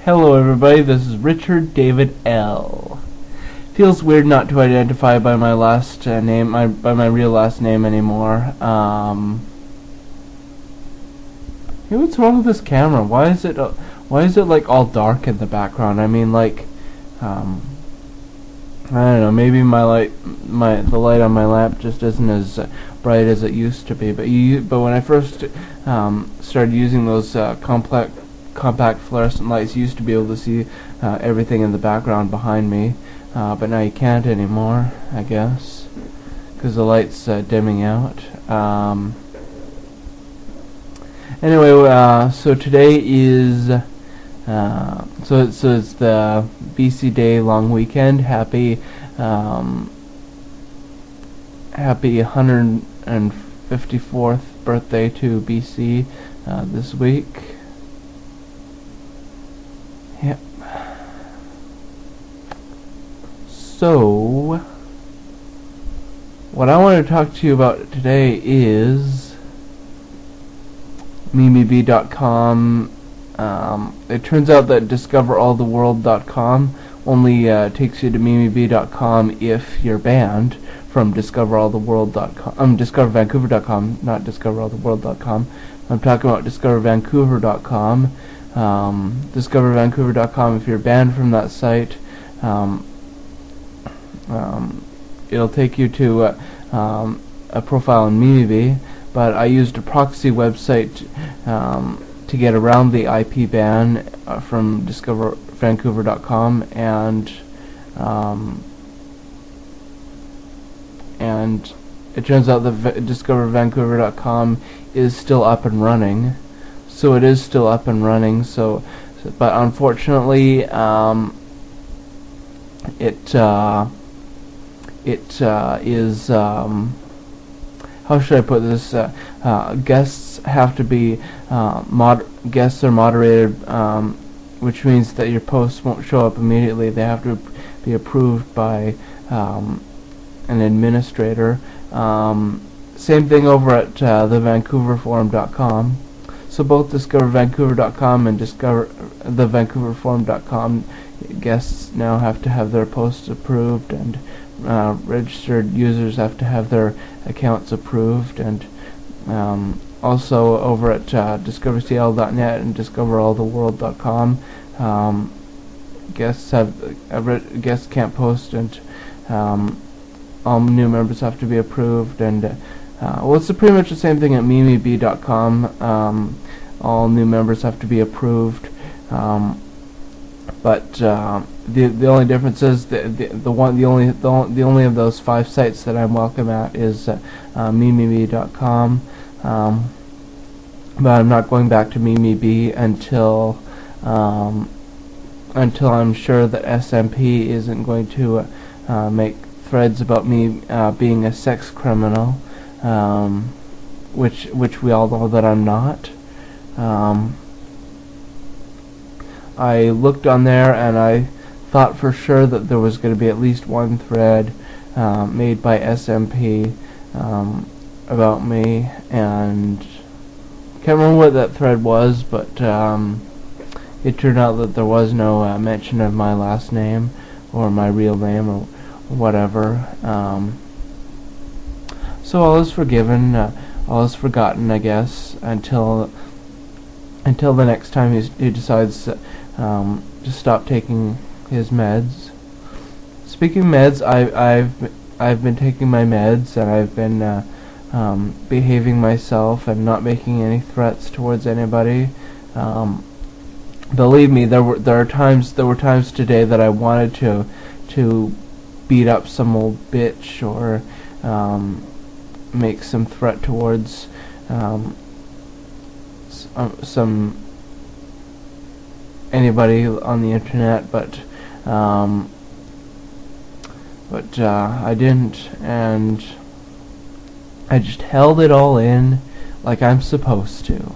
Hello everybody, this is Richard David L. Feels weird not to identify by my last name, by my real last name anymore. Hey, what's wrong with this camera? Why is it like all dark in the background? I mean, like, I don't know. Maybe the light on my lamp just isn't as bright as it used to be. But when I first started using those compact fluorescent lights, you used to be able to see everything in the background behind me. But now you can't anymore, I guess, because the light's dimming out. Anyway, so today is so it's the BC Day long weekend. Happy 154th birthday to BC this week. Yep. So, what I want to talk to you about today is MimiBee.com. It turns out that DiscoverAllTheWorld.com only takes you to MimiBee.com if you're banned from DiscoverAllTheWorld.com. DiscoverVancouver.com, not DiscoverAllTheWorld.com. I'm talking about DiscoverVancouver.com. DiscoverVancouver.com, if you're banned from that site, it'll take you to a profile on MimiBee, but I used a proxy website to get around the IP ban from DiscoverVancouver.com, and it turns out that DiscoverVancouver.com is still up and running. So it is still up and running. But unfortunately, it is. How should I put this? Guests have to be guests are moderated, which means that your posts won't show up immediately. They have to be approved by an administrator. Same thing over at thevancouverforum.com. So both DiscoverVancouver.com and thevancouverforum.com guests now have to have their posts approved, and registered users have to have their accounts approved, and also over at DiscoverCL.net and DiscoverAllTheWorld.com, guests can't post, and all new members have to be approved, and well, it's pretty much the same thing at MimiBee.com. All new members have to be approved, but the only difference is the only of those 5 sites that I'm welcome at is MimiBee.com. But I'm not going back to MimiBee until I'm sure that SMP isn't going to make threads about me being a sex criminal, which we all know that I'm not. I looked on there and I thought for sure that there was going to be at least one thread made by SMP about me, and can't remember what that thread was, but it turned out that there was no mention of my last name or my real name or whatever. So all is forgiven, all is forgotten, I guess, until the next time he decides to stop taking his meds. Speaking of meds, I've been taking my meds, and I've been behaving myself and not making any threats towards anybody. Believe me, there were times today that I wanted to beat up some old bitch or make some threat towards some anybody on the internet, but I didn't, and I just held it all in like I'm supposed to.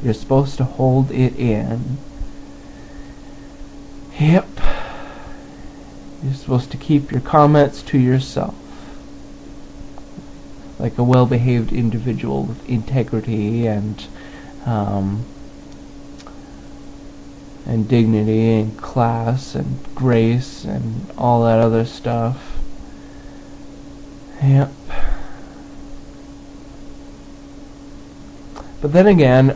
You're supposed to hold it in. Yep. You're supposed to keep your comments to yourself, like a well-behaved individual with integrity and and dignity and class and grace and all that other stuff. Yep. But then again,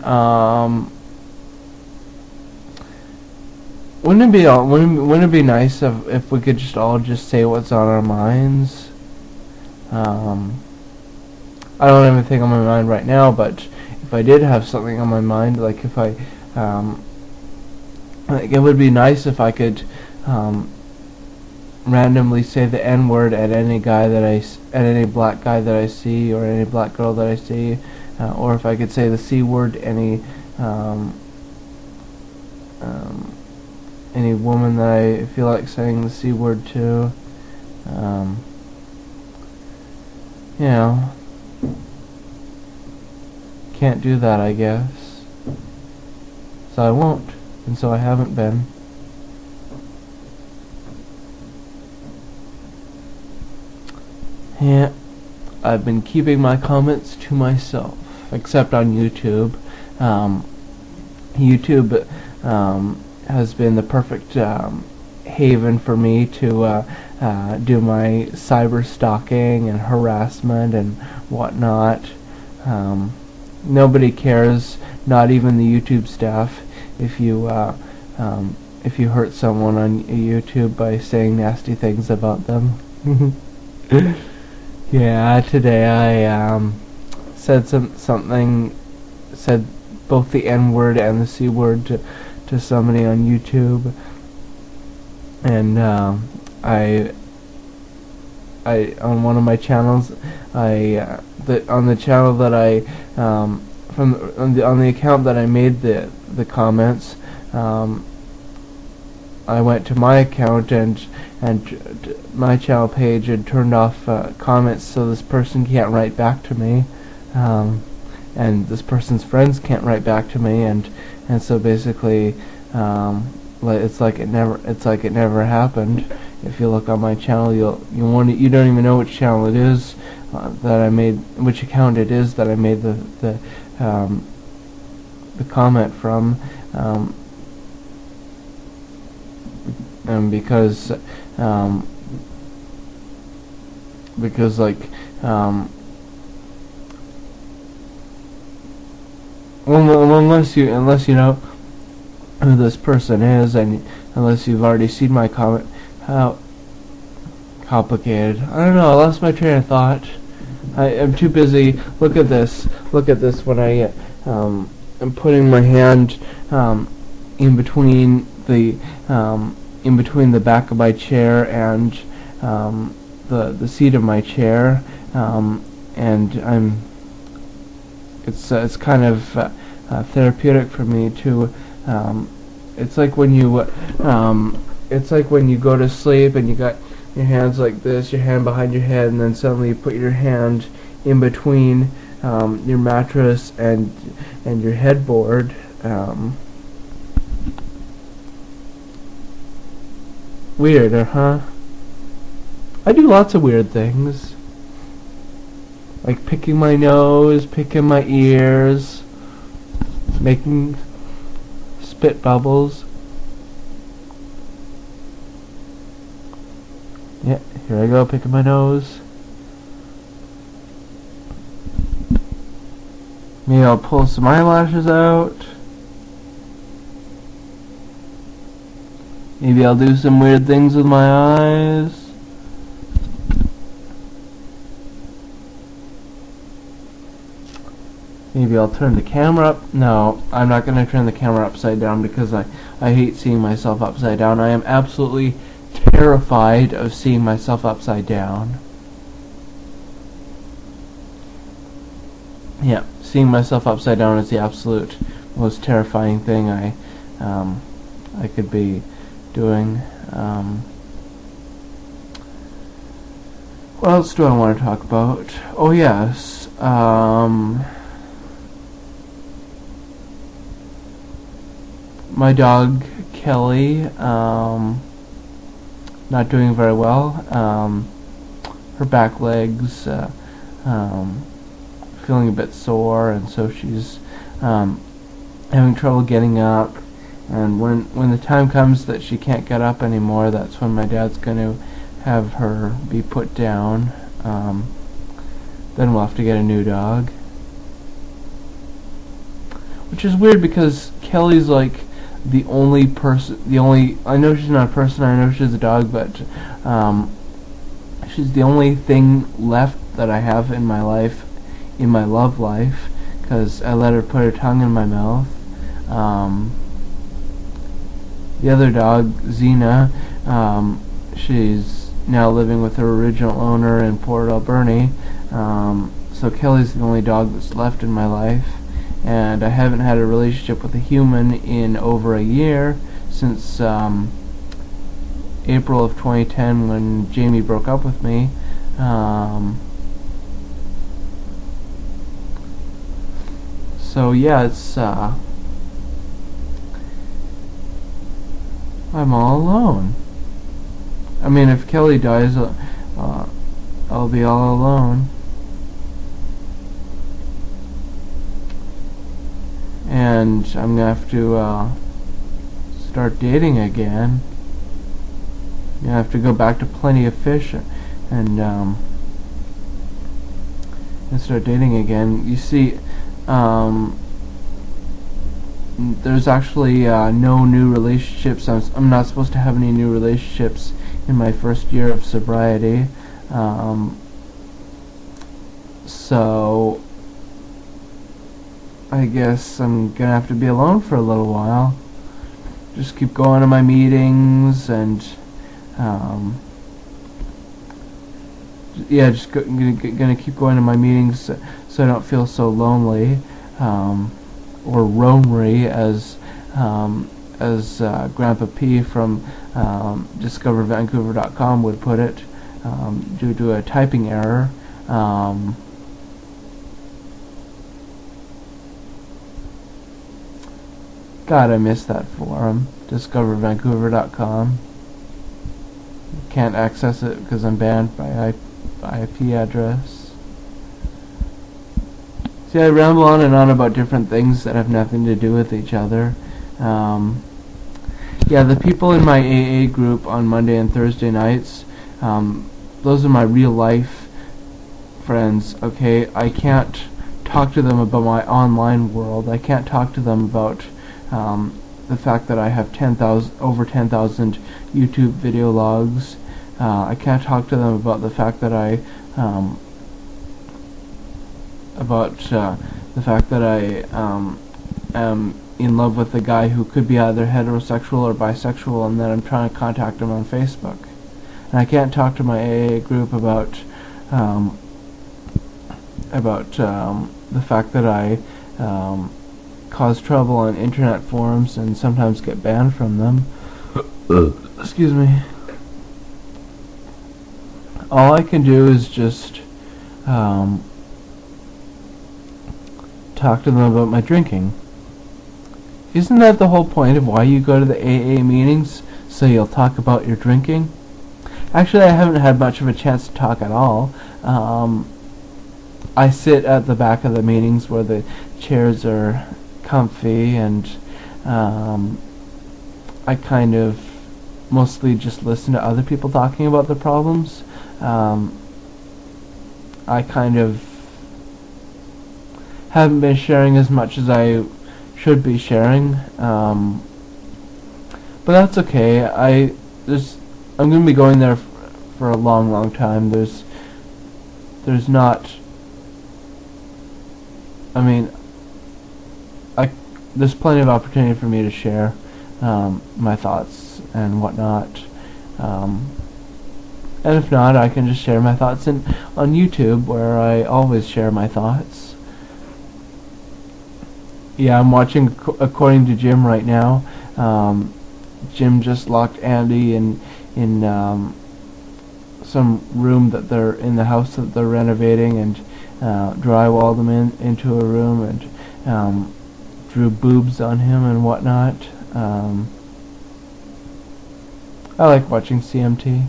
wouldn't it be nice if we could just all just say what's on our minds? I don't have anything on my mind right now, but if I did have something on my mind, like if I, like it would be nice if I could randomly say the N-word at any guy that at any black guy that I see, or any black girl that I see, or if I could say the C-word any woman that I feel like saying the C-word to. You know, can't do that, I guess. So I won't, and so I haven't been. Yeah, I've been keeping my comments to myself, except on YouTube. YouTube has been the perfect haven for me to do my cyber stalking and harassment and whatnot. Nobody cares, not even the YouTube staff, if you hurt someone on YouTube by saying nasty things about them. Yeah, today I said said both the N-word and the C-word to somebody on YouTube, and I on one of my channels, on the channel that I on the account that I made the comments, I went to my account and my channel page and turned off comments, so this person can't write back to me, and this person's friends can't write back to me, and so basically it's like it never happened. If you look on my channel, you don't even know which channel it is that I made, which account it is that I made the comment from, and because like unless you know who this person is, and unless you've already seen my comment, how complicated. I don't know, I lost my train of thought. I'm too busy. Look at this when I am putting my hand in between the back of my chair and the seat of my chair, and it's kind of therapeutic for me to. It's like when you go to sleep and you got your hands like this, your hand behind your head, and then suddenly you put your hand in between your mattress and your headboard. Weird, huh? I do lots of weird things, like picking my nose, picking my ears, making spit bubbles. Yeah, here I go, picking my nose. Maybe I'll pull some eyelashes out. Maybe I'll do some weird things with my eyes. Maybe I'll turn the camera up. No, I'm not going to turn the camera upside down because I hate seeing myself upside down. I am absolutely terrified of seeing myself upside down. Yeah, seeing myself upside down is the absolute most terrifying thing I could be doing. What else do I want to talk about? Oh yes, my dog Kelly, not doing very well. Her back legs feeling a bit sore, and so she's having trouble getting up, And when the time comes that she can't get up anymore, that's when my dad's going to have her be put down. Then we'll have to get a new dog. Which is weird because Kelly's like the only person, I know she's not a person, I know she's a dog, but she's the only thing left that I have in my life, in my love life, because I let her put her tongue in my mouth. The other dog, Xena, she's now living with her original owner in Port Alberni, so Kelly's the only dog that's left in my life. And I haven't had a relationship with a human in over a year, since April of 2010 when Jamie broke up with me. So yeah, it's I'm all alone. I mean, if Kelly dies, I'll be all alone. And I'm gonna have to start dating again. I'm gonna have to go back to Plenty of Fish and start dating again. You see, there's actually no new relationships. I'm not supposed to have any new relationships in my first year of sobriety. So I guess I'm gonna have to be alone for a little while. Just keep going to my meetings and yeah, just gonna keep going to my meetings so I don't feel so lonely, or roamery, as Grandpa P from DiscoverVancouver.com would put it, due to a typing error. God, I miss that forum, DiscoverVancouver.com. Can't access it because I'm banned by IP address. See, I ramble on and on about different things that have nothing to do with each other. Yeah, the people in my AA group on Monday and Thursday nights, those are my real life friends, okay? I can't talk to them about my online world. I can't talk to them about the fact that I have over 10,000 YouTube video logs. I can't talk to them about the fact that I am in love with a guy who could be either heterosexual or bisexual, and that I'm trying to contact him on Facebook. And I can't talk to my AA group about the fact that I cause trouble on internet forums and sometimes get banned from them. Excuse me. All I can do is just talk to them about my drinking. Isn't that the whole point of why you go to the AA meetings? So you'll talk about your drinking? Actually, I haven't had much of a chance to talk at all. I sit at the back of the meetings where the chairs are comfy, and I kind of mostly just listen to other people talking about their problems. I kind of haven't been sharing as much as I should be sharing, but that's okay. I'm going to be going there for a long time. There's not, I mean, there's plenty of opportunity for me to share my thoughts and whatnot. And if not, I can just share my thoughts on YouTube, where I always share my thoughts. Yeah, I'm watching According to Jim right now. Jim just locked Andy in some room that they're in the house that they're renovating, and drywalled him into a room, and drew boobs on him and whatnot. I like watching CMT.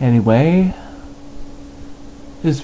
Anyway, this video